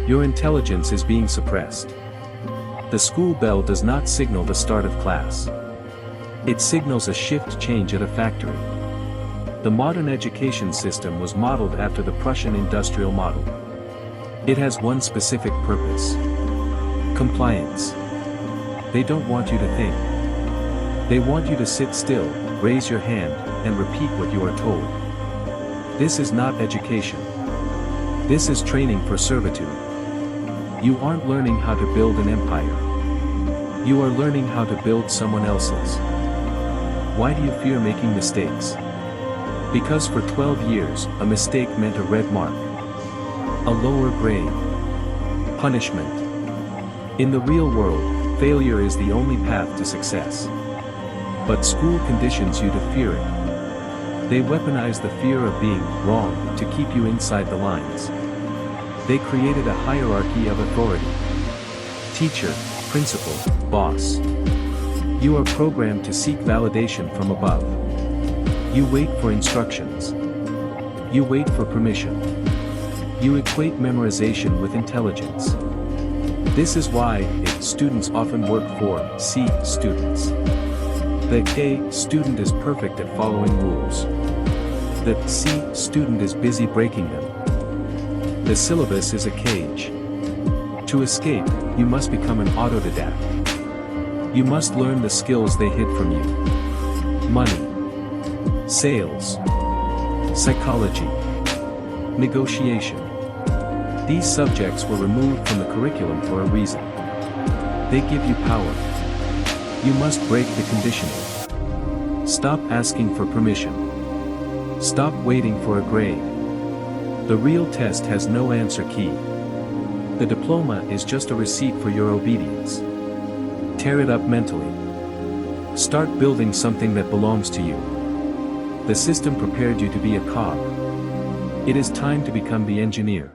Your intelligence is being suppressed. The school bell does not signal the start of class. It signals a shift change at a factory. The modern education system was modeled after the Prussian industrial model. It has one specific purpose: compliance. They don't want you to think. They want you to sit still, raise your hand, and repeat what you are told. This is not education. This is training for servitude. You aren't learning how to build an empire. You are learning how to build someone else's. Why do you fear making mistakes? Because for 12 years, a mistake meant a red mark. A lower grade. Punishment. In the real world, failure is the only path to success. But school conditions you to fear it. They weaponize the fear of being wrong to keep you inside the lines. They created a hierarchy of authority. Teacher, principal, boss. You are programmed to seek validation from above. You wait for instructions. You wait for permission. You equate memorization with intelligence. This is why students often work for C students. The A student is perfect at following rules. The C student is busy breaking them. The syllabus is a cage. To escape, you must become an autodidact. You must learn the skills they hid from you. Money, sales, psychology, negotiation. These subjects were removed from the curriculum for a reason. They give you power. You must break the conditioning. Stop asking for permission. Stop waiting for a grade. The real test has no answer key. The diploma is just a receipt for your obedience. Tear it up mentally. Start building something that belongs to you. The system prepared you to be a cog. It is time to become the engineer.